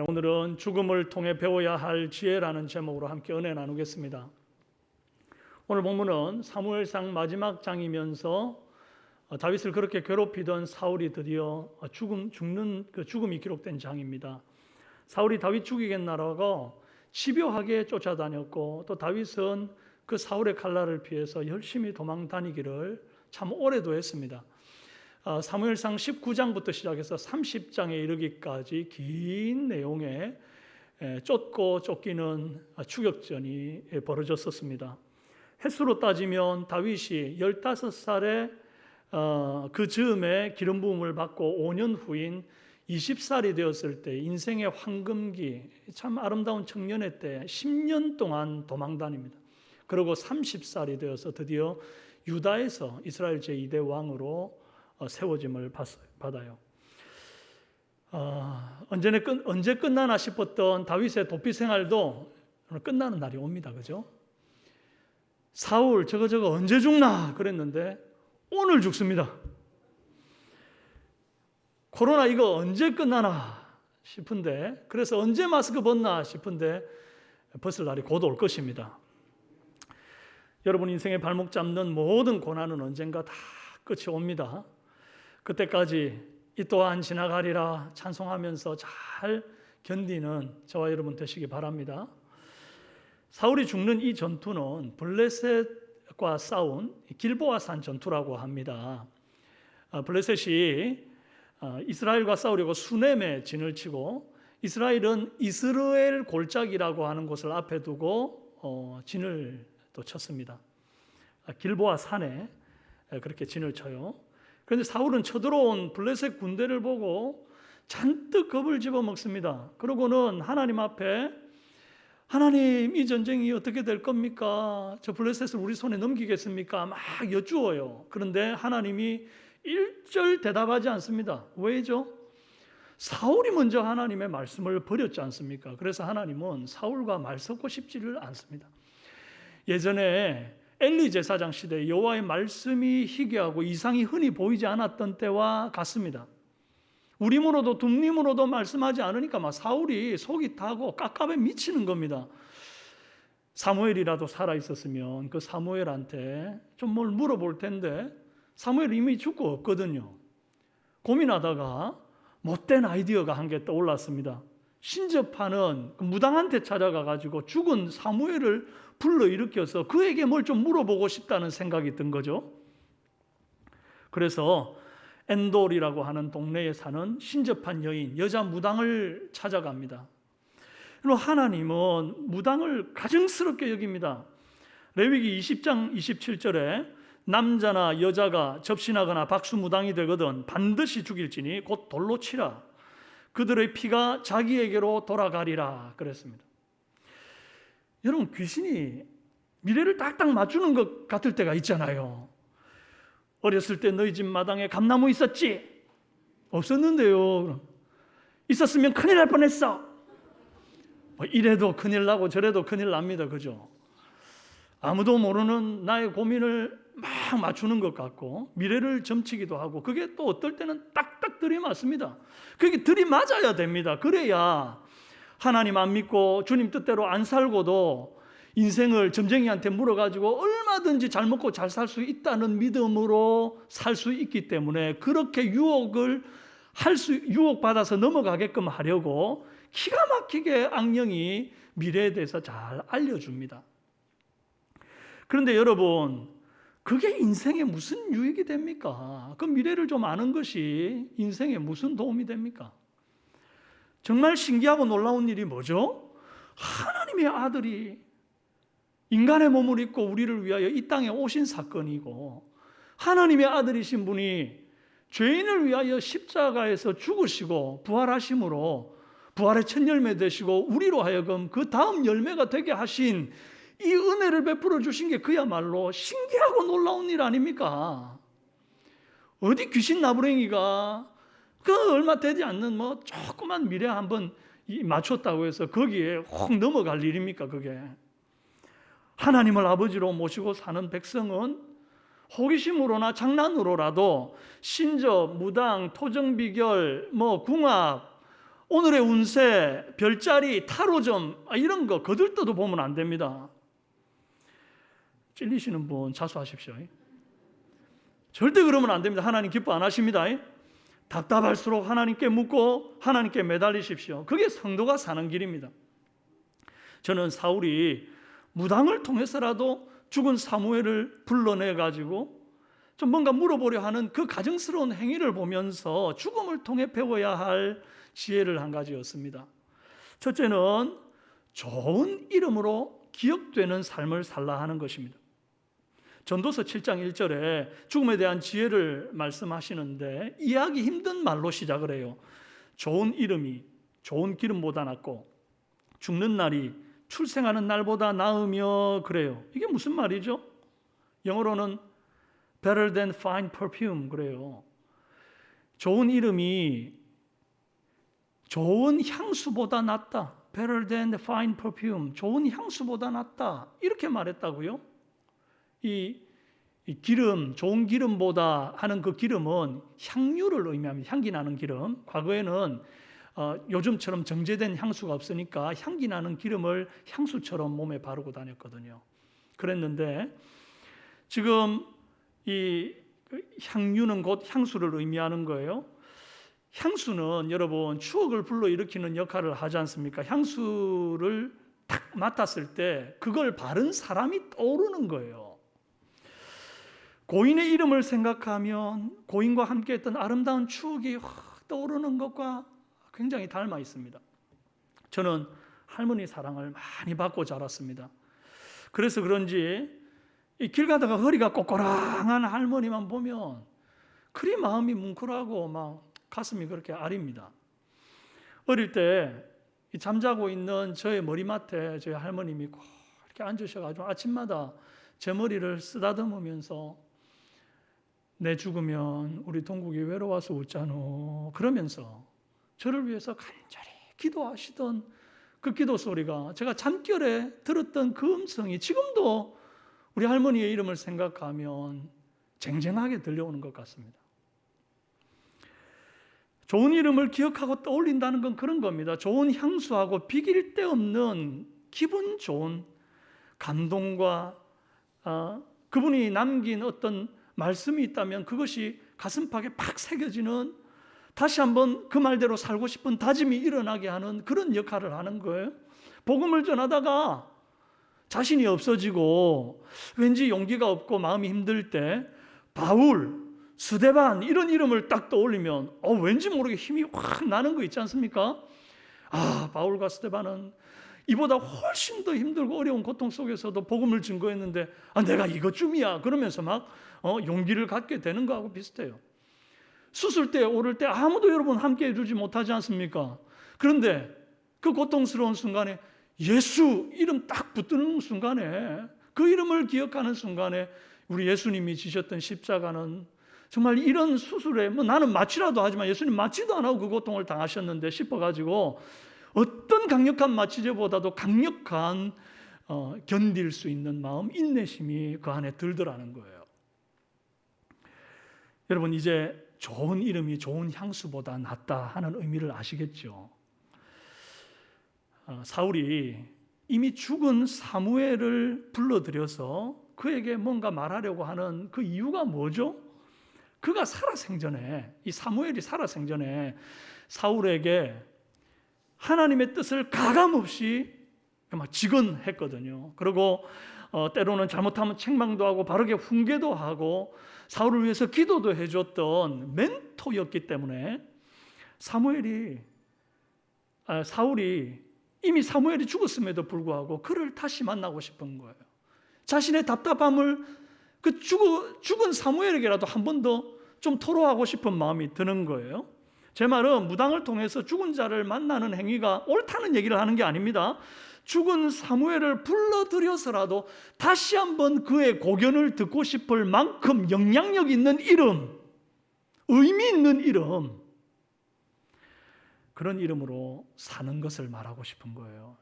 오늘은 죽음을 통해 배워야 할 지혜라는 제목으로 함께 은혜 나누겠습니다. 오늘 본문은 사무엘상 마지막 장이면서 다윗을 그렇게 괴롭히던 사울이 드디어 죽음이 기록된 장입니다. 사울이 다윗 죽이겠나라고 집요하게 쫓아다녔고, 또 다윗은 그 사울의 칼날을 피해서 열심히 도망 다니기를 참 오래도 했습니다. 사무엘상 19장부터 시작해서 30장에 이르기까지 긴 내용의 쫓고 쫓기는 추격전이 벌어졌었습니다. 횟수로 따지면 다윗이 15살에 그 즈음에 기름 부음을 받고 5년 후인 20살이 되었을 때 인생의 황금기, 참 아름다운 청년의 때 10년 동안 도망 다닙니다. 그리고 30살이 되어서 드디어 유다에서 이스라엘 제2대 왕으로 세워짐을 받아요. 언제 끝나나 싶었던 다윗의 도피 생활도 끝나는 날이 옵니다. 그죠? 사울 저거 언제 죽나 그랬는데 오늘 죽습니다. 코로나 이거 언제 끝나나 싶은데, 그래서 언제 마스크 벗나 싶은데 벗을 날이 곧 올 것입니다. 여러분 인생의 발목 잡는 모든 고난은 언젠가 다 끝이 옵니다. 그때까지 이 또한 지나가리라 찬송하면서 잘 견디는 저와 여러분 되시기 바랍니다. 사울이 죽는 이 전투는 블레셋과 싸운 길보아산 전투라고 합니다. 블레셋이 이스라엘과 싸우려고 수넴에 진을 치고, 이스라엘은 이스르엘 골짜기라고 하는 곳을 앞에 두고 진을 또 쳤습니다. 길보아산에 그렇게 진을 쳐요. 그런데 사울은 쳐들어온 블레셋 군대를 보고 잔뜩 겁을 집어먹습니다. 그러고는 하나님 앞에, 하나님 이 전쟁이 어떻게 될 겁니까? 저 블레셋을 우리 손에 넘기겠습니까? 막 여쭈어요. 그런데 하나님이 일절 대답하지 않습니다. 왜죠? 사울이 먼저 하나님의 말씀을 버렸지 않습니까? 그래서 하나님은 사울과 말 섞고 싶지를 않습니다. 예전에 엘리 제사장 시대에 여호와의 말씀이 희귀하고 이상이 흔히 보이지 않았던 때와 같습니다. 우리문으로도 둠림으로도 말씀하지 않으니까 막 사울이 속이 타고 깝깝해 미치는 겁니다. 사무엘이라도 살아있었으면 그 사무엘한테 좀 뭘 물어볼 텐데 사무엘 이미 죽고 없거든요. 고민하다가 못된 아이디어가 한 개 떠올랐습니다. 신접하는 무당한테 찾아가가지고 죽은 사무엘을 불러일으켜서 그에게 뭘 좀 물어보고 싶다는 생각이 든 거죠. 그래서 엔돌이라고 하는 동네에 사는 신접한 여인, 여자 무당을 찾아갑니다. 하나님은 무당을 가증스럽게 여깁니다. 레위기 20장 27절에 남자나 여자가 접신하거나 박수무당이 되거든 반드시 죽일지니 곧 돌로 치라. 그들의 피가 자기에게로 돌아가리라 그랬습니다. 여러분, 귀신이 미래를 딱딱 맞추는 것 같을 때가 있잖아요. 어렸을 때 너희 집 마당에 감나무 있었지? 없었는데요. 있었으면 큰일 날 뻔했어. 이래도 큰일 나고 저래도 큰일 납니다. 그죠? 아무도 모르는 나의 고민을 막 맞추는 것 같고 미래를 점치기도 하고, 그게 또 어떨 때는 딱딱 들이맞습니다. 그게 들이맞아야 됩니다. 그래야 하나님 안 믿고 주님 뜻대로 안 살고도 인생을 점쟁이한테 물어가지고 얼마든지 잘 먹고 잘 살 수 있다는 믿음으로 살 수 있기 때문에, 그렇게 유혹받아서 넘어가게끔 하려고 기가 막히게 악령이 미래에 대해서 잘 알려줍니다. 그런데 여러분, 그게 인생에 무슨 유익이 됩니까? 그 미래를 좀 아는 것이 인생에 무슨 도움이 됩니까? 정말 신기하고 놀라운 일이 뭐죠? 하나님의 아들이 인간의 몸을 입고 우리를 위하여 이 땅에 오신 사건이고, 하나님의 아들이신 분이 죄인을 위하여 십자가에서 죽으시고 부활하심으로 부활의 첫 열매 되시고 우리로 하여금 그 다음 열매가 되게 하신 이 은혜를 베풀어 주신 게 그야말로 신기하고 놀라운 일 아닙니까? 어디 귀신 나부랭이가 그 얼마 되지 않는 조그만 미래 한번 맞췄다고 해서 거기에 혹 넘어갈 일입니까? 그게 하나님을 아버지로 모시고 사는 백성은 호기심으로나 장난으로라도 신접, 무당, 토정비결, 궁합, 오늘의 운세, 별자리, 타로점 이런 거 거들떠도 보면 안 됩니다. 찔리시는 분 자수하십시오. 절대 그러면 안 됩니다. 하나님 기뻐 안 하십니다. 답답할수록 하나님께 묻고 하나님께 매달리십시오. 그게 성도가 사는 길입니다. 저는 사울이 무당을 통해서라도 죽은 사무엘을 불러내가지고 좀 뭔가 물어보려 하는 그 가증스러운 행위를 보면서 죽음을 통해 배워야 할 지혜를 한 가지였습니다. 첫째는 좋은 이름으로 기억되는 삶을 살라 하는 것입니다. 전도서 7장 1절에 죽음에 대한 지혜를 말씀하시는데 이해하기 힘든 말로 시작을 해요. 좋은 이름이 좋은 기름보다 낫고 죽는 날이 출생하는 날보다 나으며 그래요. 이게 무슨 말이죠? 영어로는 better than fine perfume 그래요. 좋은 이름이 좋은 향수보다 낫다. better than the fine perfume. 좋은 향수보다 낫다. 이렇게 말했다고요? 이 기름, 좋은 기름보다 하는 그 기름은 향유를 의미합니다. 향기 나는 기름. 과거에는 요즘처럼 정제된 향수가 없으니까 향기 나는 기름을 향수처럼 몸에 바르고 다녔거든요. 그랬는데 지금 이 향유는 곧 향수를 의미하는 거예요. 향수는 여러분 추억을 불러일으키는 역할을 하지 않습니까? 향수를 딱 맡았을 때 그걸 바른 사람이 떠오르는 거예요. 고인의 이름을 생각하면 고인과 함께 했던 아름다운 추억이 떠오르는 것과 굉장히 닮아 있습니다. 저는 할머니 사랑을 많이 받고 자랐습니다. 그래서 그런지 길 가다가 허리가 꼬꼬랑한 할머니만 보면 그리 마음이 뭉클하고 막 가슴이 그렇게 아립니다. 어릴 때 잠자고 있는 저의 머리맡에 저희 할머님이 꼭 이렇게 앉으셔가지고 아침마다 제 머리를 쓰다듬으면서 내 죽으면 우리 동국이 외로워서 웃잖아 그러면서 저를 위해서 간절히 기도하시던 그 기도 소리가 제가 잠결에 들었던 그 음성이 지금도 우리 할머니의 이름을 생각하면 쟁쟁하게 들려오는 것 같습니다. 좋은 이름을 기억하고 떠올린다는 건 그런 겁니다. 좋은 향수하고 비길 데 없는 기분 좋은 감동과 그분이 남긴 어떤 말씀이 있다면 그것이 가슴팍에 팍 새겨지는 다시 한번 그 말대로 살고 싶은 다짐이 일어나게 하는 그런 역할을 하는 거예요. 복음을 전하다가 자신이 없어지고 왠지 용기가 없고 마음이 힘들 때 바울, 스데반 이런 이름을 딱 떠올리면 왠지 모르게 힘이 확 나는 거 있지 않습니까? 바울과 스데반은 이보다 훨씬 더 힘들고 어려운 고통 속에서도 복음을 증거했는데 내가 이것쯤이야 그러면서 막 용기를 갖게 되는 거하고 비슷해요. 수술대에 오를 때 아무도 여러분 함께 해주지 못하지 않습니까? 그런데 그 고통스러운 순간에 예수 이름 딱 붙드는 순간에 그 이름을 기억하는 순간에 우리 예수님이 지셨던 십자가는 정말 이런 수술에 나는 마취라도 하지만 예수님 마취도 안 하고 그 고통을 당하셨는데 싶어가지고 어떤 강력한 마취제보다도 강력한 견딜 수 있는 마음, 인내심이 그 안에 들더라는 거예요. 여러분 이제 좋은 이름이 좋은 향수보다 낫다 하는 의미를 아시겠죠? 사울이 이미 죽은 사무엘을 불러들여서 그에게 뭔가 말하려고 하는 그 이유가 뭐죠? 그가 살아생전에 이 사무엘이 살아생전에 사울에게 하나님의 뜻을 가감없이 막 직언했거든요. 그리고 때로는 잘못하면 책망도 하고 바르게 훈계도 하고 사울을 위해서 기도도 해줬던 멘토였기 때문에 사울이 이미 사무엘이 죽었음에도 불구하고 그를 다시 만나고 싶은 거예요. 자신의 답답함을 그 죽은 사무엘에게라도 한 번 더 좀 토로하고 싶은 마음이 드는 거예요. 제 말은 무당을 통해서 죽은 자를 만나는 행위가 옳다는 얘기를 하는 게 아닙니다. 죽은 사무엘을 불러들여서라도 다시 한번 그의 고견을 듣고 싶을 만큼 영향력 있는 이름, 의미 있는 이름, 그런 이름으로 사는 것을 말하고 싶은 거예요.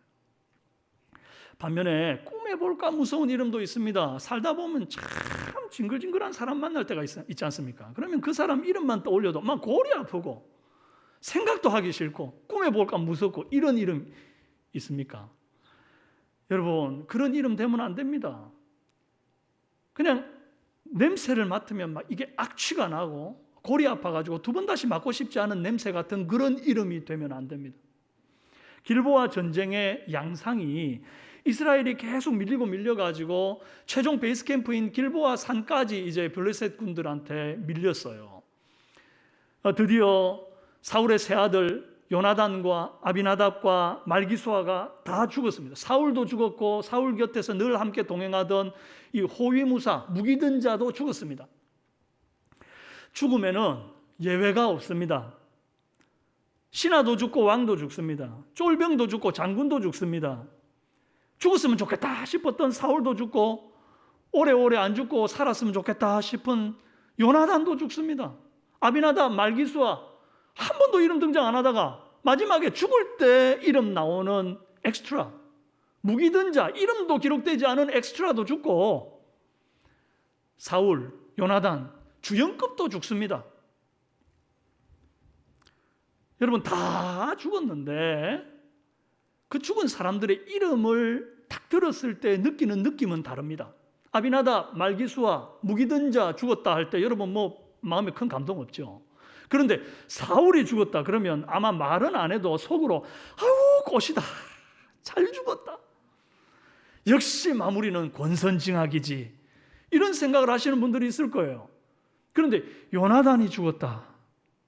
반면에 꿈에 볼까 무서운 이름도 있습니다. 살다 보면 참 징글징글한 사람 만날 때가 있지 않습니까? 그러면 그 사람 이름만 떠올려도 막 골이 아프고 생각도 하기 싫고 꿈에 볼까 무섭고 이런 이름 있습니까? 여러분, 그런 이름 되면 안 됩니다. 그냥 냄새를 맡으면 막 이게 악취가 나고 골이 아파가지고 두 번 다시 맡고 싶지 않은 냄새 같은 그런 이름이 되면 안 됩니다. 길보아 전쟁의 양상이 이스라엘이 계속 밀려가지고 최종 베이스 캠프인 길보아 산까지 이제 블레셋 군들한테 밀렸어요. 드디어 사울의 세 아들 요나단과 아비나답과 말기수아가 다 죽었습니다. 사울도 죽었고 사울 곁에서 늘 함께 동행하던 이 호위무사 무기든 자도 죽었습니다. 죽으면은 예외가 없습니다. 신하도 죽고 왕도 죽습니다. 쫄병도 죽고 장군도 죽습니다. 죽었으면 좋겠다 싶었던 사울도 죽고 오래오래 안 죽고 살았으면 좋겠다 싶은 요나단도 죽습니다. 아비나답, 말기수아 한 번도 이름 등장 안 하다가 마지막에 죽을 때 이름 나오는 엑스트라, 무기든 자, 이름도 기록되지 않은 엑스트라도 죽고 사울, 요나단, 주영급도 죽습니다. 여러분 다 죽었는데 그 죽은 사람들의 이름을 딱 들었을 때 느끼는 느낌은 다릅니다. 아비나답, 말기수아, 무기든 자 죽었다 할 때 여러분 뭐 마음에 큰 감동 없죠. 그런데 사울이 죽었다 그러면 아마 말은 안 해도 속으로 아우 꽃이다, 잘 죽었다, 역시 마무리는 권선징악이지, 이런 생각을 하시는 분들이 있을 거예요. 그런데 요나단이 죽었다,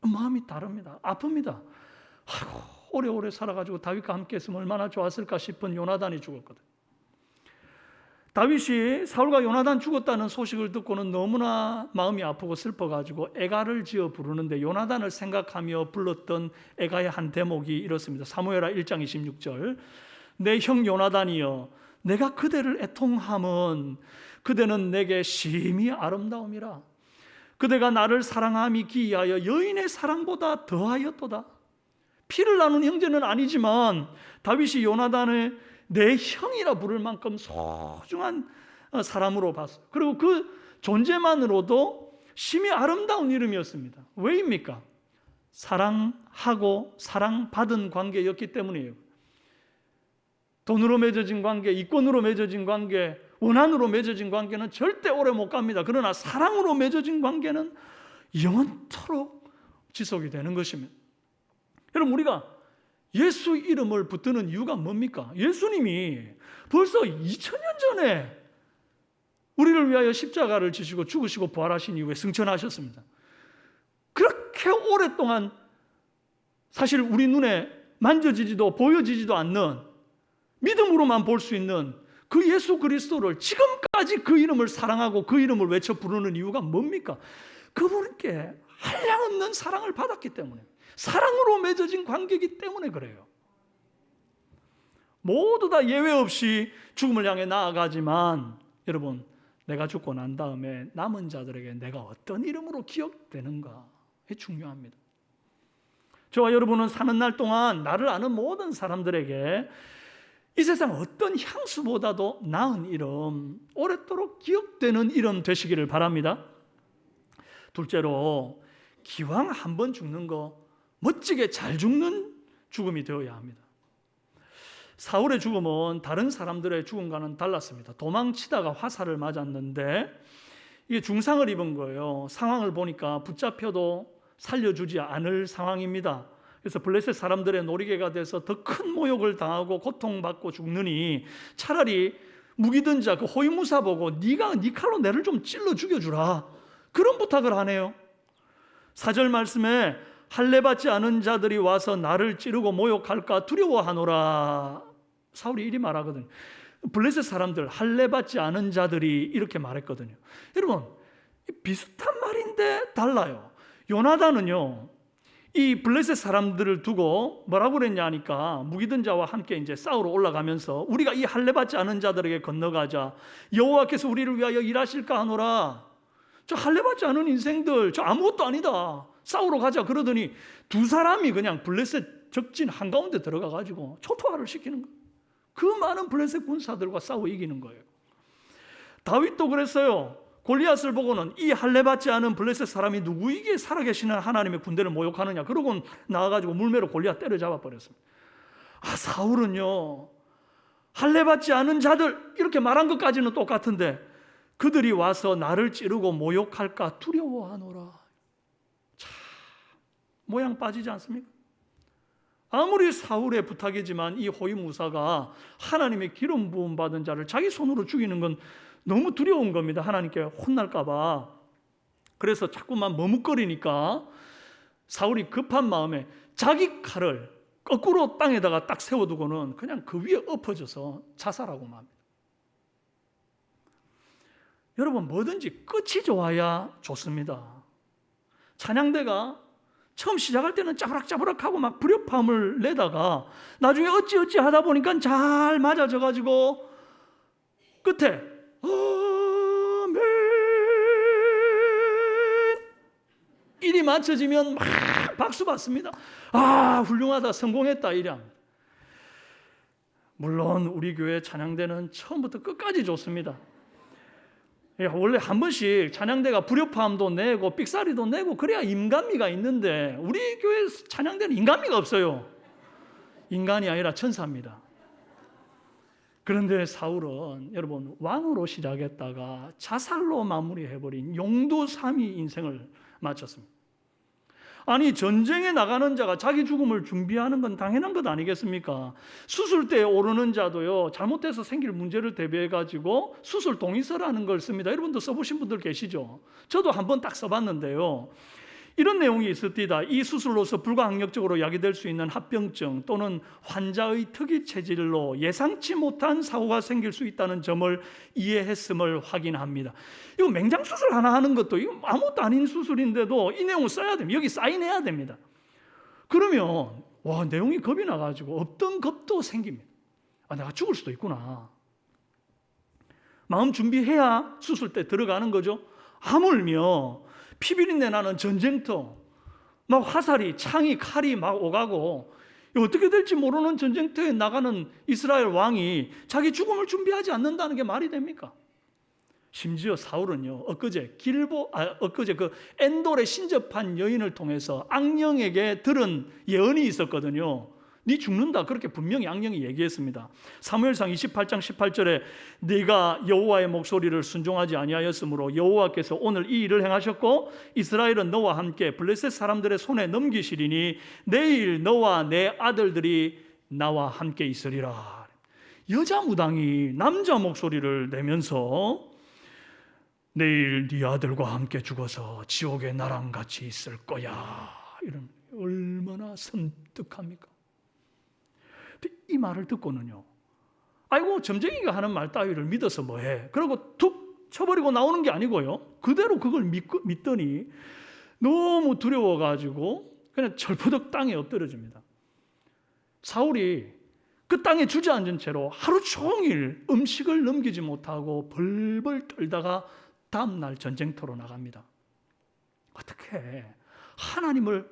마음이 다릅니다. 아픕니다. 아이고 오래오래 살아가지고 다윗과 함께 했으면 얼마나 좋았을까 싶은 요나단이 죽었거든. 다윗이 사울과 요나단 죽었다는 소식을 듣고는 너무나 마음이 아프고 슬퍼가지고 애가를 지어 부르는데 요나단을 생각하며 불렀던 애가의 한 대목이 이렇습니다. 사무엘하 1장 26절. 내 형 요나단이여, 내가 그대를 애통함은 그대는 내게 심히 아름다움이라. 그대가 나를 사랑함이 기이하여 여인의 사랑보다 더하였도다. 피를 나눈 형제는 아니지만 다윗이 요나단을 내 형이라 부를 만큼 소중한 사람으로 봤어요. 그리고 그 존재만으로도 심히 아름다운 이름이었습니다. 왜입니까? 사랑하고 사랑받은 관계였기 때문이에요. 돈으로 맺어진 관계, 이권으로 맺어진 관계, 원한으로 맺어진 관계는 절대 오래 못 갑니다. 그러나 사랑으로 맺어진 관계는 영원토록 지속이 되는 것입니다. 여러분, 우리가 예수 이름을 붙드는 이유가 뭡니까? 예수님이 벌써 2000년 전에 우리를 위하여 십자가를 지시고 죽으시고 부활하신 이후에 승천하셨습니다. 그렇게 오랫동안 사실 우리 눈에 만져지지도 보여지지도 않는 믿음으로만 볼 수 있는 그 예수 그리스도를 지금까지 그 이름을 사랑하고 그 이름을 외쳐 부르는 이유가 뭡니까? 그분께 한량없는 사랑을 받았기 때문에, 사랑으로 맺어진 관계이기 때문에 그래요. 모두 다 예외 없이 죽음을 향해 나아가지만 여러분, 내가 죽고 난 다음에 남은 자들에게 내가 어떤 이름으로 기억되는가, 이게 중요합니다. 저와 여러분은 사는 날 동안 나를 아는 모든 사람들에게 이 세상 어떤 향수보다도 나은 이름, 오랫도록 기억되는 이름 되시기를 바랍니다. 둘째로, 기왕 한 번 죽는 거 멋지게 잘 죽는 죽음이 되어야 합니다. 사울의 죽음은 다른 사람들의 죽음과는 달랐습니다. 도망치다가 화살을 맞았는데 이게 중상을 입은 거예요. 상황을 보니까 붙잡혀도 살려주지 않을 상황입니다. 그래서 블레셋 사람들의 놀이개가 돼서 더 큰 모욕을 당하고 고통받고 죽느니 차라리 무기든 자 그 호위무사 보고 네가 네 칼로 내를 좀 찔러 죽여주라, 그런 부탁을 하네요. 4절 말씀에 할례받지 않은 자들이 와서 나를 찌르고 모욕할까 두려워하노라. 사울이 이리 말하거든요. 블레셋 사람들, 할례받지 않은 자들이 이렇게 말했거든요. 여러분, 비슷한 말인데 달라요. 요나단은요, 이 블레셋 사람들을 두고 뭐라고 그랬냐 하니까 무기든 자와 함께 이제 싸우러 올라가면서 우리가 이 할례받지 않은 자들에게 건너가자, 여호와께서 우리를 위하여 일하실까 하노라. 저 할례받지 않은 인생들, 저 아무것도 아니다, 싸우러 가자 그러더니 두 사람이 그냥 블레셋 적진 한가운데 들어가가지고 초토화를 시키는 거예요. 그 많은 블레셋 군사들과 싸워 이기는 거예요. 다윗도 그랬어요. 골리앗을 보고는 이 할례받지 않은 블레셋 사람이 누구이기에 살아계시는 하나님의 군대를 모욕하느냐, 그러고 나와가지고 물매로 골리앗 때려잡아 버렸습니다. 사울은요, 할례받지 않은 자들 이렇게 말한 것까지는 똑같은데 그들이 와서 나를 찌르고 모욕할까 두려워하노라. 참 모양 빠지지 않습니까? 아무리 사울의 부탁이지만 이 호위무사가 하나님의 기름 부음 받은 자를 자기 손으로 죽이는 건 너무 두려운 겁니다. 하나님께 혼날까 봐. 그래서 자꾸만 머뭇거리니까 사울이 급한 마음에 자기 칼을 거꾸로 땅에다가 딱 세워두고는 그냥 그 위에 엎어져서 자살하고만 합니다. 여러분, 뭐든지 끝이 좋아야 좋습니다. 찬양대가 처음 시작할 때는 짜부락짜부락하고 막 불협화음을 내다가 나중에 어찌어찌 하다 보니까 잘 맞아져가지고 끝에 아멘 일이 맞춰지면 막 박수 받습니다. 훌륭하다, 성공했다 이래 합니다. 물론 우리 교회 찬양대는 처음부터 끝까지 좋습니다. 원래 한 번씩 찬양대가 불협화음도 내고 삑사리도 내고 그래야 인간미가 있는데 우리 교회 찬양대는 인간미가 없어요. 인간이 아니라 천사입니다. 그런데 사울은 여러분 왕으로 시작했다가 자살로 마무리해버린 용두삼이 인생을 마쳤습니다. 아니, 전쟁에 나가는 자가 자기 죽음을 준비하는 건 당연한 것 아니겠습니까? 수술대에 오르는 자도요, 잘못해서 생길 문제를 대비해가지고 수술 동의서라는 걸 씁니다. 여러분도 써보신 분들 계시죠? 저도 한번 딱 써봤는데요, 이런 내용이 있었디다. 이 수술로서 불가항력적으로 야기될 수 있는 합병증 또는 환자의 특이 체질로 예상치 못한 사고가 생길 수 있다는 점을 이해했음을 확인합니다. 이거 맹장수술 하나 하는 것도 이거 아무것도 아닌 수술인데도 이 내용을 써야 됩니다. 여기 사인해야 됩니다. 그러면 내용이 겁이 나가지고 없던 겁도 생깁니다. 내가 죽을 수도 있구나. 마음 준비해야 수술 때 들어가는 거죠. 하물며 피비린내 나는 전쟁터, 막 화살이, 창이, 칼이 막 오가고 어떻게 될지 모르는 전쟁터에 나가는 이스라엘 왕이 자기 죽음을 준비하지 않는다는 게 말이 됩니까? 심지어 사울은요, 엊그제 그 엔돌에 신접한 여인을 통해서 악령에게 들은 예언이 있었거든요. 네 죽는다, 그렇게 분명히 악령이 얘기했습니다. 사무엘상 28장 18절에 네가 여호와의 목소리를 순종하지 아니하였으므로 여호와께서 오늘 이 일을 행하셨고 이스라엘은 너와 함께 블레셋 사람들의 손에 넘기시리니 내일 너와 내 아들들이 나와 함께 있으리라. 여자 무당이 남자 목소리를 내면서 내일 네 아들과 함께 죽어서 지옥에 나랑 같이 있을 거야, 이런, 얼마나 섬뜩합니까? 이 말을 듣고는요, 아이고 점쟁이가 하는 말 따위를 믿어서 뭐해, 그러고 툭 쳐버리고 나오는 게 아니고요, 그대로 그걸 믿더니 너무 두려워가지고 그냥 절푸덕 땅에 엎드려집니다. 사울이 그 땅에 주저앉은 채로 하루 종일 음식을 넘기지 못하고 벌벌 떨다가 다음날 전쟁터로 나갑니다. 어떻게 하나님을,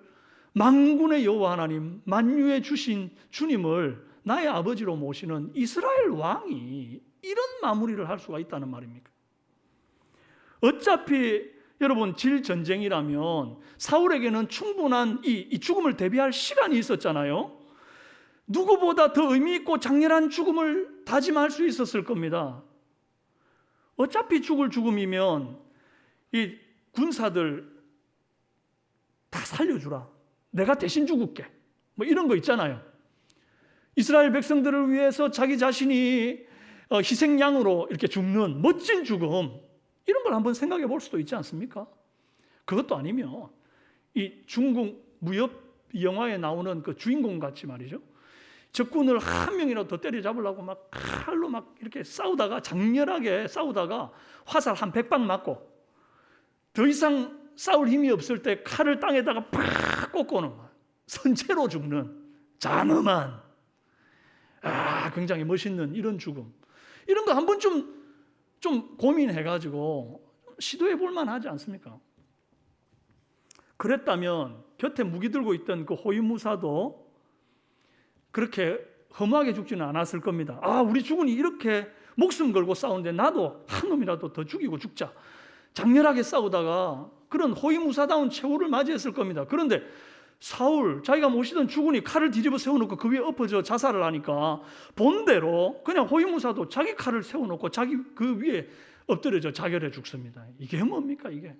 만군의 여호와 하나님, 만유에 주신 주님을 나의 아버지로 모시는 이스라엘 왕이 이런 마무리를 할 수가 있다는 말입니까? 어차피 여러분 질전쟁이라면 사울에게는 충분한 이 죽음을 대비할 시간이 있었잖아요. 누구보다 더 의미 있고 장렬한 죽음을 다짐할 수 있었을 겁니다. 어차피 죽을 죽음이면 이 군사들 다 살려주라, 내가 대신 죽을게, 뭐 이런 거 있잖아요. 이스라엘 백성들을 위해서 자기 자신이 희생양으로 이렇게 죽는 멋진 죽음, 이런 걸 한번 생각해 볼 수도 있지 않습니까? 그것도 아니면 이 중국 무협 영화에 나오는 그 주인공 같이 말이죠, 적군을 한 명이라도 더 때려잡으려고 막 칼로 막 이렇게 싸우다가, 장렬하게 싸우다가 화살 한 100방 맞고 더 이상 싸울 힘이 없을 때 칼을 땅에다가 팍 꽂고는 선체로 죽는 잔엄한, 굉장히 멋있는 이런 죽음, 이런 거 한번 좀 고민해가지고 시도해 볼 만하지 않습니까? 그랬다면 곁에 무기 들고 있던 그 호위무사도 그렇게 허무하게 죽지는 않았을 겁니다. 우리 주군이 이렇게 목숨 걸고 싸우는데 나도 한 놈이라도 더 죽이고 죽자. 장렬하게 싸우다가 그런 호위무사다운 최후를 맞이했을 겁니다. 그런데 사울, 자기가 모시던 주군이 칼을 뒤집어 세워놓고 그 위에 엎어져 자살을 하니까 본대로 그냥 호위무사도 자기 칼을 세워놓고 자기 그 위에 엎드려져 자결해 죽습니다. 이게 뭡니까 이게?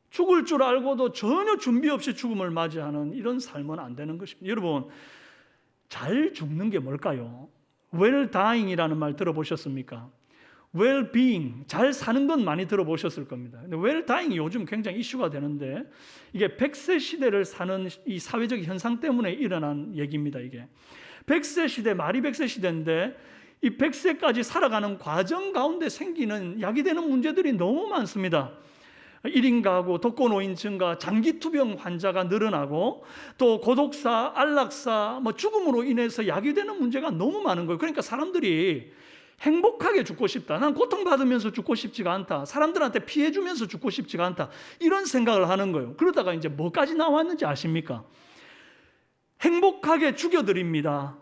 죽을 줄 알고도 전혀 준비 없이 죽음을 맞이하는 이런 삶은 안 되는 것입니다. 여러분, 잘 죽는 게 뭘까요? well dying이라는 말 들어보셨습니까? well being, 잘 사는 건 많이 들어보셨을 겁니다. 근데 well dying이 요즘 굉장히 이슈가 되는데 이게 100세 시대를 사는 이 사회적 현상 때문에 일어난 얘기입니다. 이게 100세 시대, 말이 100세 시대인데 이 100세까지 살아가는 과정 가운데 생기는 야기되는 문제들이 너무 많습니다. 1인 가구, 독거노인 증가, 장기 투병 환자가 늘어나고 또 고독사, 안락사, 죽음으로 인해서 야기되는 문제가 너무 많은 거예요. 그러니까 사람들이 행복하게 죽고 싶다. 난 고통받으면서 죽고 싶지가 않다. 사람들한테 피해 주면서 죽고 싶지가 않다. 이런 생각을 하는 거예요. 그러다가 이제 뭐까지 나왔는지 아십니까? 행복하게 죽여드립니다.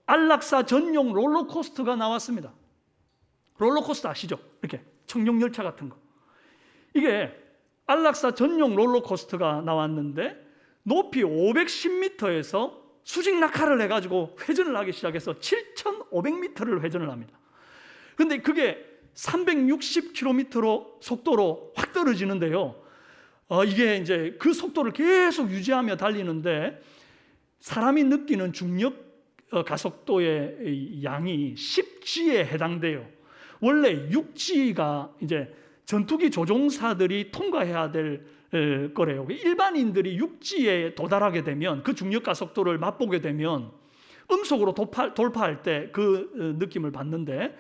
안락사 전용 롤러코스터가 나왔습니다. 롤러코스터 아시죠? 이렇게 청룡열차 같은 거. 이게 안락사 전용 롤러코스터가 나왔는데 높이 510m에서 수직 낙하를 해가지고 회전을 하기 시작해서 7,500m를 회전을 합니다. 그런데 그게 360km로 속도로 확 떨어지는데요. 이게 이제 그 속도를 계속 유지하며 달리는데 사람이 느끼는 중력 가속도의 양이 10G에 해당돼요. 원래 6G가 이제 전투기 조종사들이 통과해야 될 거래요. 일반인들이 6G에 도달하게 되면 그 중력 가속도를 맛보게 되면 음속으로 돌파할 때 그 느낌을 받는데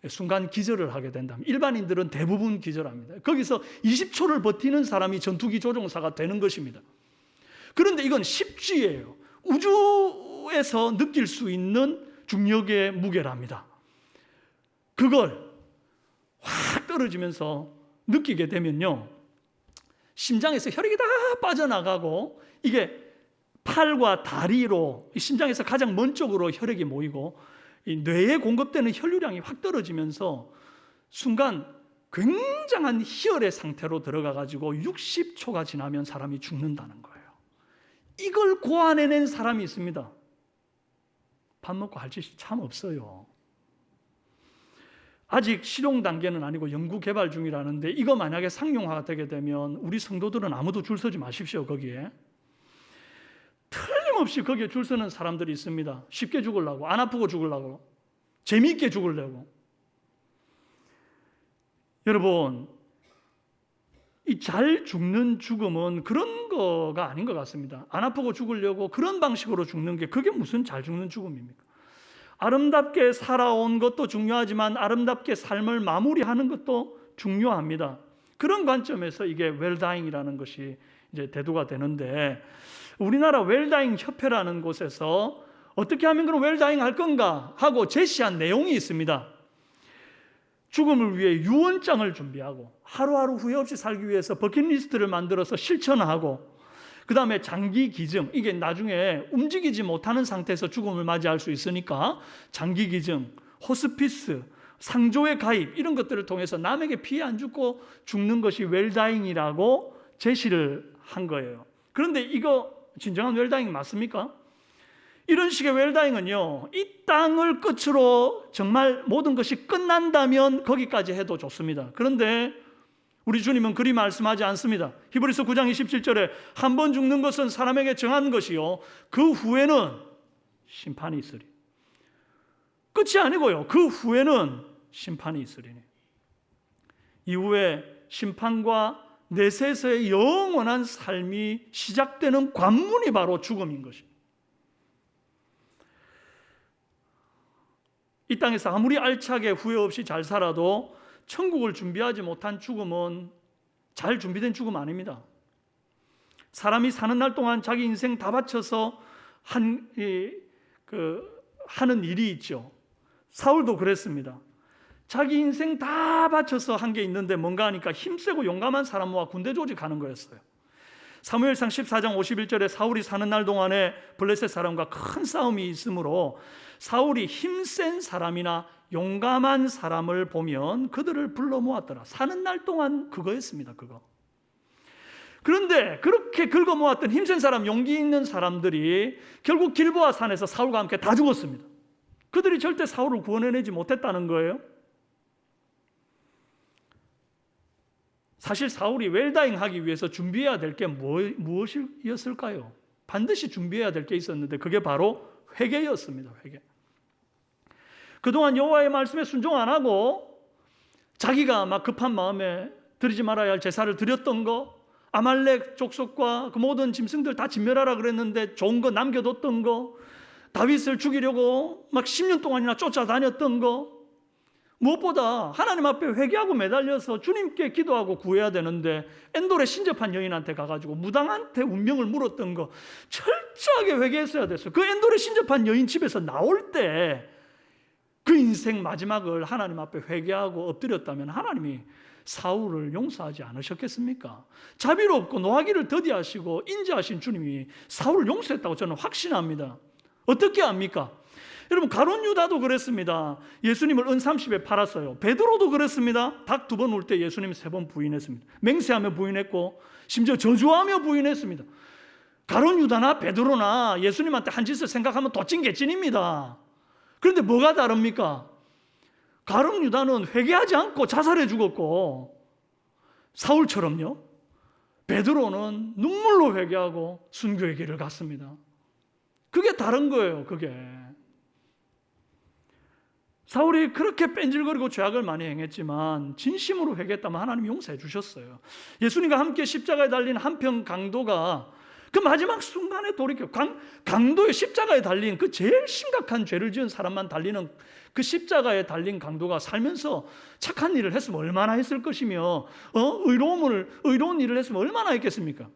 순간 기절을 하게 된다면 일반인들은 대부분 기절합니다. 거기서 20초를 버티는 사람이 전투기 조종사가 되는 것입니다. 그런데 이건 10G예요. 우주에서 느낄 수 있는 중력의 무게랍니다. 그걸 확 떨어지면서 느끼게 되면요, 심장에서 혈액이 다 빠져나가고 이게 팔과 다리로 심장에서 가장 먼 쪽으로 혈액이 모이고 이 뇌에 공급되는 혈류량이 확 떨어지면서 순간 굉장한 희열의 상태로 들어가가지고 60초가 지나면 사람이 죽는다는 거예요. 이걸 고안해낸 사람이 있습니다. 밥 먹고 할 짓이 참 없어요. 아직 실용 단계는 아니고 연구 개발 중이라는데 이거 만약에 상용화가 되게 되면 우리 성도들은 아무도 줄 서지 마십시오. 거기에 틀림없이 거기에 줄 서는 사람들이 있습니다. 쉽게 죽으려고, 안 아프고 죽으려고, 재미있게 죽으려고. 여러분, 이 잘 죽는 죽음은 그런 거가 아닌 것 같습니다. 안 아프고 죽으려고 그런 방식으로 죽는 게 그게 무슨 잘 죽는 죽음입니까? 아름답게 살아온 것도 중요하지만 아름답게 삶을 마무리하는 것도 중요합니다. 그런 관점에서 이게 웰다잉이라는 것이 이제 대두가 되는데 우리나라 웰다잉 협회라는 곳에서 어떻게 하면 그럼 웰다잉 할 건가 하고 제시한 내용이 있습니다. 죽음을 위해 유언장을 준비하고 하루하루 후회 없이 살기 위해서 버킷리스트를 만들어서 실천하고 그 다음에 장기 기증, 이게 나중에 움직이지 못하는 상태에서 죽음을 맞이할 수 있으니까 장기 기증, 호스피스, 상조의 가입 이런 것들을 통해서 남에게 피해 안 주고 죽는 것이 웰다잉이라고 제시를 한 거예요. 그런데 이거 진정한 웰다잉 맞습니까? 이런 식의 웰다잉은요, 이 땅을 끝으로 정말 모든 것이 끝난다면 거기까지 해도 좋습니다. 그런데 우리 주님은 그리 말씀하지 않습니다. 히브리서 9장 27절에 한 번 죽는 것은 사람에게 정한 것이요 그 후에는 심판이 있으리. 끝이 아니고요, 그 후에는 심판이 있으리니. 이후에 심판과 내세에서의 영원한 삶이 시작되는 관문이 바로 죽음인 것입니다. 이 땅에서 아무리 알차게 후회 없이 잘 살아도 천국을 준비하지 못한 죽음은 잘 준비된 죽음 아닙니다. 사람이 사는 날 동안 자기 인생 다 바쳐서 하는 일이 있죠. 사울도 그랬습니다. 자기 인생 다 바쳐서 한 게 있는데 뭔가 하니까 힘세고 용감한 사람과 군대 조직하는 거였어요. 사무엘상 14장 51절에 사울이 사는 날 동안에 블레셋 사람과 큰 싸움이 있으므로 사울이 힘센 사람이나 용감한 사람을 보면 그들을 불러 모았더라. 사는 날 동안 그거였습니다. 그거. 그런데 그렇게 긁어 모았던 힘센 사람, 용기 있는 사람들이 결국 길보아 산에서 사울과 함께 다 죽었습니다. 그들이 절대 사울을 구원해내지 못했다는 거예요. 사실 사울이 웰다잉 하기 위해서 준비해야 될 게 무엇이었을까요? 반드시 준비해야 될 게 있었는데 그게 바로 회개였습니다. 회개. 그동안 여호와의 말씀에 순종 안 하고 자기가 막 급한 마음에 드리지 말아야 할 제사를 드렸던 거, 아말렉 족속과 그 모든 짐승들 다 진멸하라 그랬는데 좋은 거 남겨뒀던 거, 다윗을 죽이려고 막 10년 동안이나 쫓아다녔던 거, 무엇보다 하나님 앞에 회개하고 매달려서 주님께 기도하고 구해야 되는데 엔돌에 신접한 여인한테 가가지고 무당한테 운명을 물었던 거 철저하게 회개했어야 됐어요. 그 엔돌에 신접한 여인 집에서 나올 때 그 인생 마지막을 하나님 앞에 회개하고 엎드렸다면 하나님이 사울을 용서하지 않으셨겠습니까? 자비롭고 노하기를 더디하시고 인자하신 주님이 사울을 용서했다고 저는 확신합니다. 어떻게 합니까? 여러분, 가룟 유다도 그랬습니다. 예수님을 은30에 팔았어요. 베드로도 그랬습니다. 닭 2번 울 때 예수님 3번 부인했습니다. 맹세하며 부인했고 심지어 저주하며 부인했습니다. 가룟 유다나 베드로나 예수님한테 한 짓을 생각하면 도찐개찐입니다. 그런데 뭐가 다릅니까? 가룟 유다는 회개하지 않고 자살해 죽었고, 사울처럼요, 베드로는 눈물로 회개하고 순교의 길을 갔습니다. 그게 다른 거예요. 그게 사울이 그렇게 뺀질거리고 죄악을 많이 행했지만 진심으로 회개했다면 하나님이 용서해 주셨어요. 예수님과 함께 십자가에 달린 한평 강도가 그 마지막 순간에 돌이켜 강도의 십자가에 달린 그 제일 심각한 죄를 지은 사람만 달리는 그 십자가에 달린 강도가 살면서 착한 일을 했으면 얼마나 했을 것이며 의로운 일을 했으면 얼마나 했겠습니까?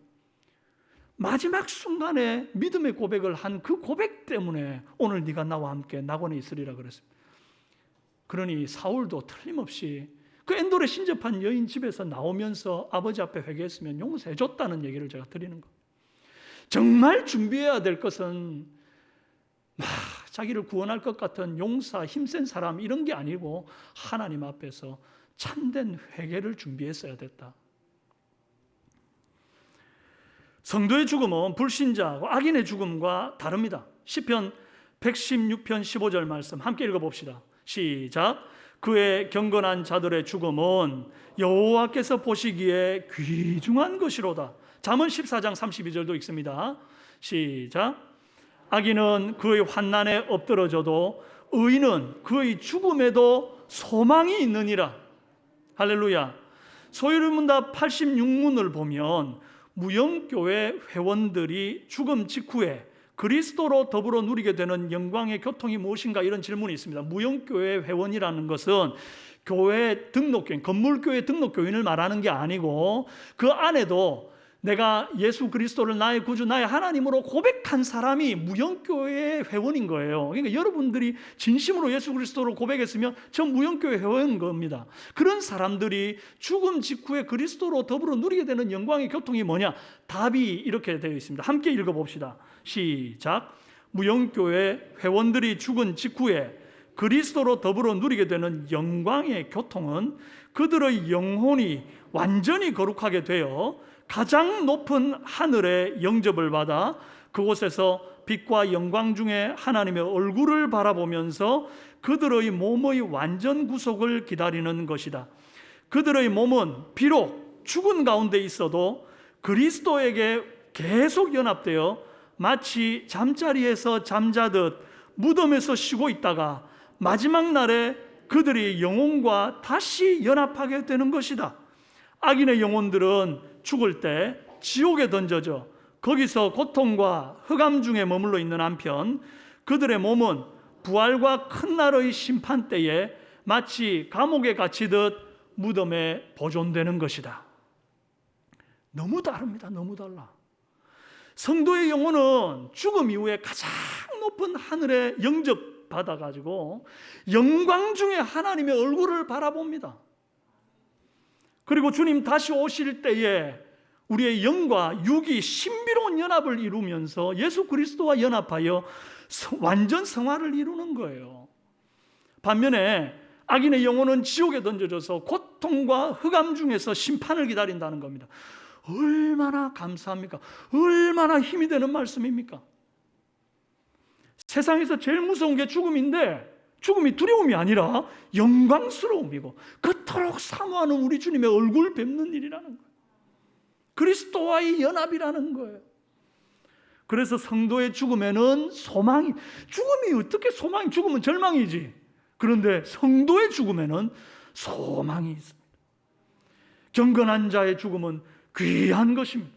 마지막 순간에 믿음의 고백을 한 그 고백 때문에 오늘 네가 나와 함께 낙원에 있으리라 그랬습니다. 그러니 사울도 틀림없이 그 엔돌에 신접한 여인 집에서 나오면서 아버지 앞에 회개했으면 용서해 줬다는 얘기를 제가 드리는 겁니다. 정말 준비해야 될 것은 자기를 구원할 것 같은 용사, 힘센 사람 이런 게 아니고 하나님 앞에서 참된 회개를 준비했어야 됐다. 성도의 죽음은 불신자, 악인의 죽음과 다릅니다. 시편 116편 15절 말씀 함께 읽어봅시다. 시작. 그의 경건한 자들의 죽음은 여호와께서 보시기에 귀중한 것이로다. 잠언 14장 32절도 읽습니다. 시작. 악인은 그의 환난에 엎드러져도 의인은 그의 죽음에도 소망이 있느니라. 할렐루야. 소유문답 86문을 보면 무영교회 회원들이 죽음 직후에 그리스도로 더불어 누리게 되는 영광의 교통이 무엇인가 이런 질문이 있습니다. 무영교회 회원이라는 것은 교회 등록교인, 건물교회 등록교인을 말하는 게 아니고 그 안에도 내가 예수 그리스도를 나의 구주, 나의 하나님으로 고백한 사람이 무영교회의 회원인 거예요. 그러니까 여러분들이 진심으로 예수 그리스도를 고백했으면 전 무영교회 회원인 겁니다. 그런 사람들이 죽음 직후에 그리스도로 더불어 누리게 되는 영광의 교통이 뭐냐? 답이 이렇게 되어 있습니다. 함께 읽어봅시다. 시작. 무영교회 회원들이 죽은 직후에 그리스도로 더불어 누리게 되는 영광의 교통은 그들의 영혼이 완전히 거룩하게 되어 가장 높은 하늘의 영접을 받아 그곳에서 빛과 영광 중에 하나님의 얼굴을 바라보면서 그들의 몸의 완전 구속을 기다리는 것이다. 그들의 몸은 비록 죽은 가운데 있어도 그리스도에게 계속 연합되어 마치 잠자리에서 잠자듯 무덤에서 쉬고 있다가 마지막 날에 그들이 영혼과 다시 연합하게 되는 것이다. 악인의 영혼들은 죽을 때 지옥에 던져져 거기서 고통과 흑암 중에 머물러 있는 한편 그들의 몸은 부활과 큰 날의 심판 때에 마치 감옥에 갇히듯 무덤에 보존되는 것이다. 너무 다릅니다. 너무 달라. 성도의 영혼은 죽음 이후에 가장 높은 하늘에 영접받아가지고 영광 중에 하나님의 얼굴을 바라봅니다. 그리고 주님 다시 오실 때에 우리의 영과 육이 신비로운 연합을 이루면서 예수 그리스도와 연합하여 완전 성화를 이루는 거예요. 반면에 악인의 영혼은 지옥에 던져져서 고통과 흑암 중에서 심판을 기다린다는 겁니다. 얼마나 감사합니까? 얼마나 힘이 되는 말씀입니까? 세상에서 제일 무서운 게 죽음인데 죽음이 두려움이 아니라 영광스러움이고 그토록 사모하는 우리 주님의 얼굴 뵙는 일이라는 거예요. 그리스도와의 연합이라는 거예요. 그래서 성도의 죽음에는 소망이, 죽음이 어떻게 소망이, 죽음은 절망이지. 그런데 성도의 죽음에는 소망이 있습니다. 경건한 자의 죽음은 귀한 것입니다.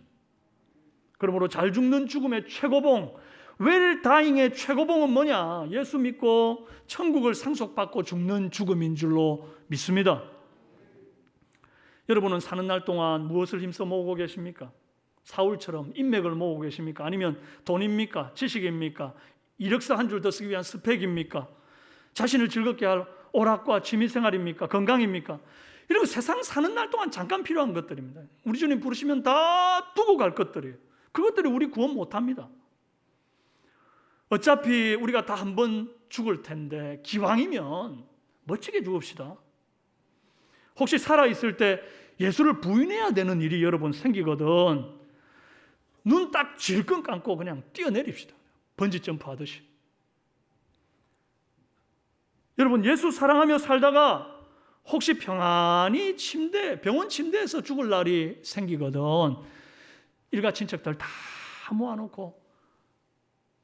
그러므로 잘 죽는 죽음의 최고봉, 웰다잉의 최고봉은 뭐냐? 예수 믿고 천국을 상속받고 죽는 죽음인 줄로 믿습니다. 여러분은 사는 날 동안 무엇을 힘써 모으고 계십니까? 사울처럼 인맥을 모으고 계십니까? 아니면 돈입니까? 지식입니까? 이력서 한 줄 더 쓰기 위한 스펙입니까? 자신을 즐겁게 할 오락과 취미생활입니까? 건강입니까? 이런 거 세상 사는 날 동안 잠깐 필요한 것들입니다. 우리 주님 부르시면 다 두고 갈 것들이에요. 그것들이 우리 구원 못합니다. 어차피 우리가 다 한 번 죽을 텐데 기왕이면 멋지게 죽읍시다. 혹시 살아있을 때 예수를 부인해야 되는 일이 여러분 생기거든 눈 딱 질끈 감고 그냥 뛰어내립시다. 번지점프 하듯이. 여러분 예수 사랑하며 살다가 혹시 평안히 병원 침대에서 죽을 날이 생기거든 일가 친척들 다 모아놓고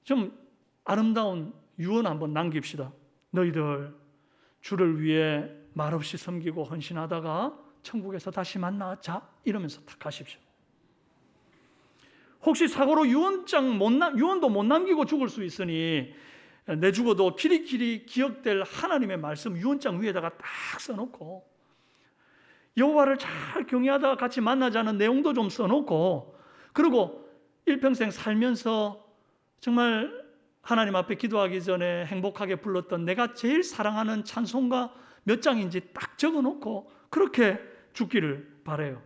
좀 아름다운 유언 한번 남깁시다. 너희들 주를 위해 말없이 섬기고 헌신하다가 천국에서 다시 만나자 이러면서 딱 가십시오. 혹시 사고로 유언도 못 남기고 죽을 수 있으니 내 죽어도 길이길이 기억될 하나님의 말씀 유언장 위에다가 딱 써놓고 여호와를 잘 경외하다가 같이 만나자는 내용도 좀 써놓고 그리고 일평생 살면서 정말 하나님 앞에 기도하기 전에 행복하게 불렀던 내가 제일 사랑하는 찬송가 몇 장인지 딱 적어놓고 그렇게 죽기를 바라요.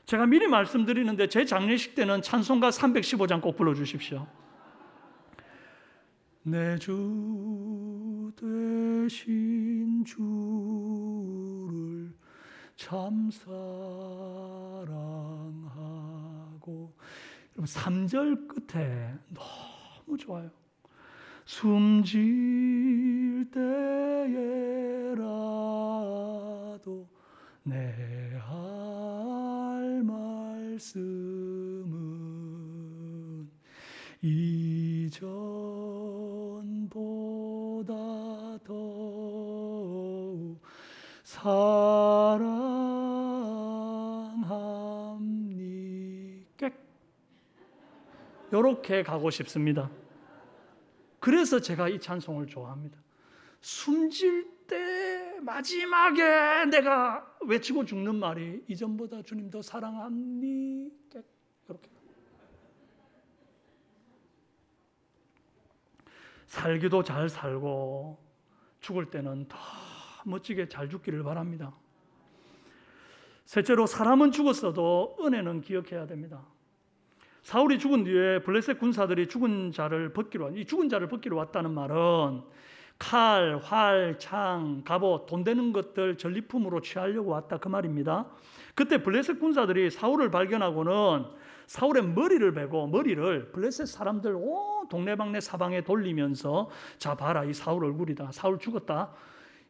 제가 미리 말씀드리는데 제 장례식 때는 찬송가 315장 꼭 불러주십시오. 내 주 되신 주를 참 사랑하고 3절 끝에 너무 좋아요. 숨질 때에라도 내 할 말씀은 이전보다 더욱 사랑합니까? 이렇게 가고 싶습니다. 그래서 제가 이 찬송을 좋아합니다. 숨질 때 마지막에 내가 외치고 죽는 말이 이전보다 주님 더 사랑합니까? 이렇게. 살기도 잘 살고 죽을 때는 더 멋지게 잘 죽기를 바랍니다. 셋째로 사람은 죽었어도 은혜는 기억해야 됩니다. 사울이 죽은 뒤에 블레셋 군사들이 죽은 자를 벗기로 왔다는 말은 칼, 활, 창, 갑옷, 돈 되는 것들 전리품으로 취하려고 왔다 그 말입니다. 그때 블레셋 군사들이 사울을 발견하고는 사울의 머리를 베고 머리를 블레셋 사람들 온 동네방네 사방에 돌리면서 자 봐라 이 사울 얼굴이다. 사울 죽었다.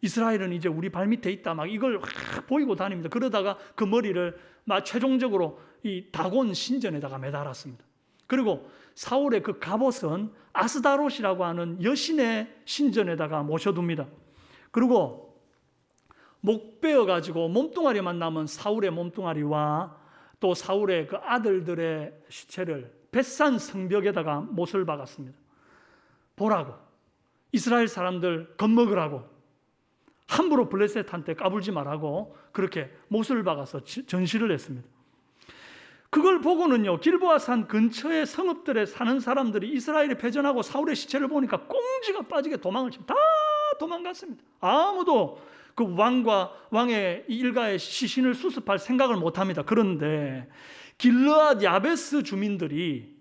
이스라엘은 이제 우리 발밑에 있다. 막 이걸 확 보이고 다닙니다. 그러다가 그 머리를 막 최종적으로 이 다곤 신전에다가 매달았습니다. 그리고 사울의 그 갑옷은 아스다롯이라고 하는 여신의 신전에다가 모셔둡니다. 그리고 목 베어가지고 몸뚱아리만 남은 사울의 몸뚱아리와 또 사울의 그 아들들의 시체를 벳산 성벽에다가 못을 박았습니다. 보라고 이스라엘 사람들 겁먹으라고 함부로 블레셋한테 까불지 말라고 그렇게 못을 박아서 전시를 했습니다. 그걸 보고는요 길보아 산 근처의 성읍들에 사는 사람들이 이스라엘이 패전하고 사울의 시체를 보니까 꽁지가 빠지게 도망을 치고 다 도망갔습니다. 아무도 그 왕의 일가의 시신을 수습할 생각을 못합니다. 그런데 길르앗 야베스 주민들이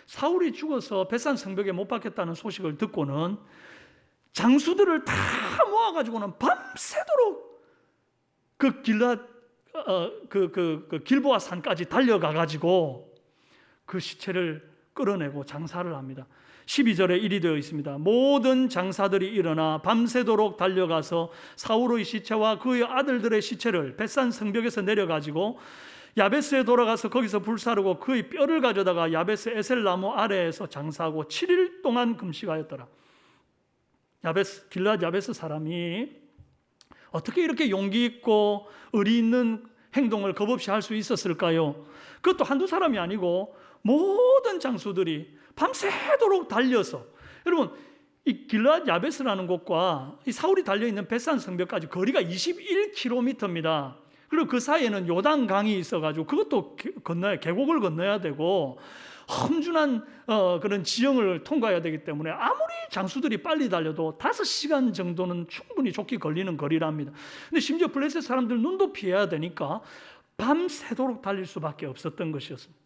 사울이 죽어서 벳산 성벽에 못 박혔다는 소식을 듣고는 장수들을 다 모아가지고는 밤새도록 그 길보아 산까지 달려가가지고 그 시체를 끌어내고 장사를 합니다. 12절에 일이 되어 있습니다. 모든 장사들이 일어나 밤새도록 달려가서 사울의 시체와 그의 아들들의 시체를 벳산 성벽에서 내려가지고 야베스에 돌아가서 거기서 불사르고 그의 뼈를 가져다가 야베스 에셀나무 아래에서 장사하고 7일 동안 금식하였더라. 길앗 야베스 사람이 어떻게 이렇게 용기 있고 의리 있는 행동을 겁없이 할 수 있었을까요? 그것도 한두 사람이 아니고 모든 장수들이 밤새도록 달려서, 여러분 이 길앗 야베스라는 곳과 이 사울이 달려있는 벳산 성벽까지 거리가 21km입니다. 그리고 그 사이에는 요단강이 있어가지고 그것도 계곡을 건너야 되고 험준한 그런 지형을 통과해야 되기 때문에 아무리 장수들이 빨리 달려도 5시간 정도는 충분히 좋게 걸리는 거리랍니다. 근데 심지어 블레셋 사람들 눈도 피해야 되니까 밤새도록 달릴 수밖에 없었던 것이었습니다.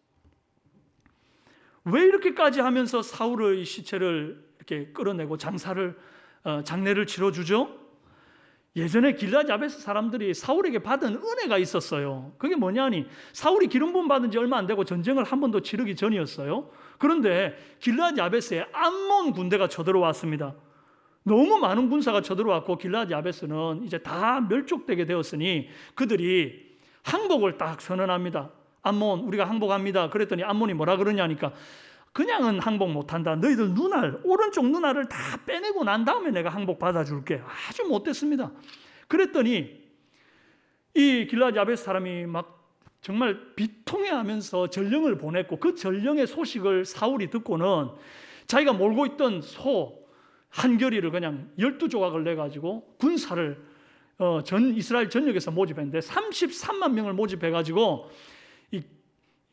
왜 이렇게까지 하면서 사울의 시체를 이렇게 끌어내고 장례를 치러주죠? 예전에 길앗 야베스 사람들이 사울에게 받은 은혜가 있었어요. 그게 뭐냐니, 사울이 기름 부음 받은 지 얼마 안 되고 전쟁을 한 번도 치르기 전이었어요. 그런데 길앗 야베스에 암몬 군대가 쳐들어왔습니다. 너무 많은 군사가 쳐들어왔고 길앗 야베스는 이제 다 멸족되게 되었으니 그들이 항복을 딱 선언합니다. 암몬, 우리가 항복합니다. 그랬더니 암몬이 뭐라 그러냐니까, 그냥은 항복 못한다. 너희들 오른쪽 눈알을 다 빼내고 난 다음에 내가 항복 받아줄게. 아주 못됐습니다. 그랬더니 이 길앗 야베스 사람이 막 정말 비통해하면서 전령을 보냈고, 그 전령의 소식을 사울이 듣고는 자기가 몰고 있던 소 한 겨리를 그냥 12조각을 내가지고 군사를 전 이스라엘 전역에서 모집했는데 33만 명을 모집해가지고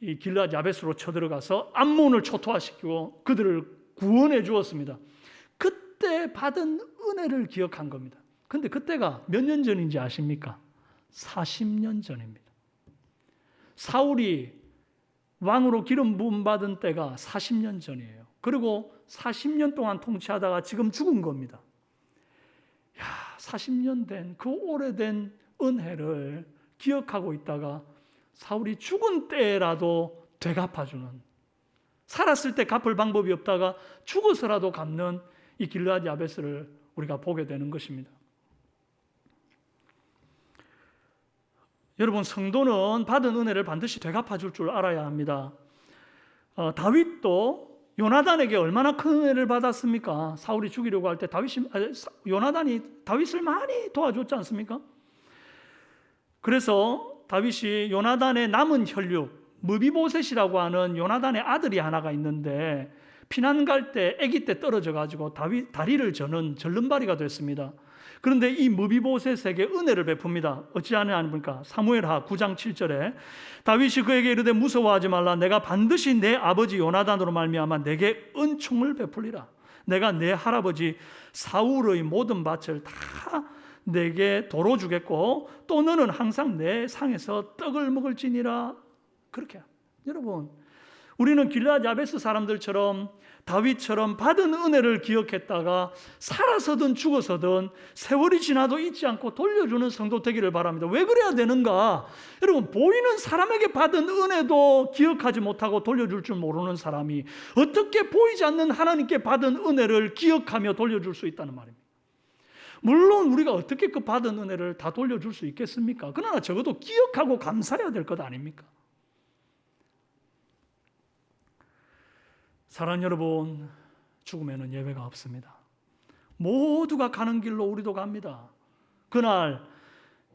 이 길앗 야베스로 쳐들어가서 암몬을 초토화시키고 그들을 구원해 주었습니다. 그때 받은 은혜를 기억한 겁니다. 그런데 그때가 몇 년 전인지 아십니까? 40년 전입니다. 사울이 왕으로 기름 부음 받은 때가 40년 전이에요. 그리고 40년 동안 통치하다가 지금 죽은 겁니다. 40년 된 그 오래된 은혜를 기억하고 있다가 사울이 죽은 때라도 되갚아주는, 살았을 때 갚을 방법이 없다가 죽어서라도 갚는 이 길앗 야베스를 우리가 보게 되는 것입니다. 여러분, 성도는 받은 은혜를 반드시 되갚아줄 줄 알아야 합니다. 다윗도 요나단에게 얼마나 큰 은혜를 받았습니까? 사울이 죽이려고 할 때 요나단이 다윗을 많이 도와줬지 않습니까? 그래서 다윗이 요나단의 남은 혈육, 무비보셋이라고 하는 요나단의 아들이 하나가 있는데 피난 갈 때 아기 때 떨어져 가지고 다리를 저는 절름발이가 됐습니다. 그런데 이 무비보셋에게 은혜를 베풉니다. 어찌하냐 하니까 사무엘하 9장 7절에 다윗이 그에게 이르되 무서워하지 말라. 내가 반드시 내 아버지 요나단으로 말미암아 내게 은총을 베풀리라. 내가 내 할아버지 사울의 모든 밭을 다 내게 도로 주겠고 또 너는 항상 내 상에서 떡을 먹을지니라. 그렇게. 여러분, 우리는 길앗 야베스 사람들처럼 다윗처럼 받은 은혜를 기억했다가 살아서든 죽어서든 세월이 지나도 잊지 않고 돌려주는 성도 되기를 바랍니다. 왜 그래야 되는가? 여러분, 보이는 사람에게 받은 은혜도 기억하지 못하고 돌려줄 줄 모르는 사람이 어떻게 보이지 않는 하나님께 받은 은혜를 기억하며 돌려줄 수 있다는 말입니다. 물론 우리가 어떻게 그 받은 은혜를 다 돌려줄 수 있겠습니까? 그러나 적어도 기억하고 감사해야 될 것 아닙니까? 사랑하는 여러분, 죽음에는 예외가 없습니다. 모두가 가는 길로 우리도 갑니다. 그날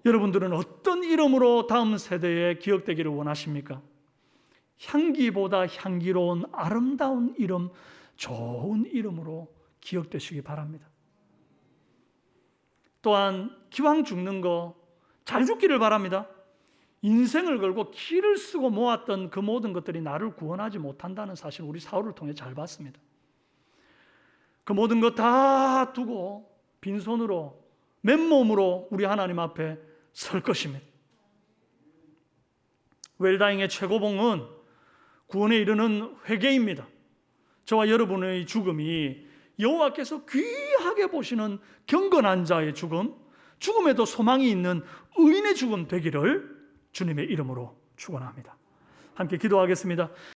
여러분들은 어떤 이름으로 다음 세대에 기억되기를 원하십니까? 향기보다 향기로운 아름다운 이름, 좋은 이름으로 기억되시기 바랍니다. 또한 기왕 죽는 거 잘 죽기를 바랍니다. 인생을 걸고 키를 쓰고 모았던 그 모든 것들이 나를 구원하지 못한다는 사실 우리 사울을 통해 잘 봤습니다. 그 모든 것 다 두고 빈손으로 맨몸으로 우리 하나님 앞에 설 것입니다. 웰다잉의 최고봉은 구원에 이르는 회개입니다. 저와 여러분의 죽음이 여호와께서 귀한 귀하게 보시는 경건한 자의 죽음, 죽음에도 소망이 있는 의인의 죽음 되기를 주님의 이름으로 축원합니다. 함께 기도하겠습니다.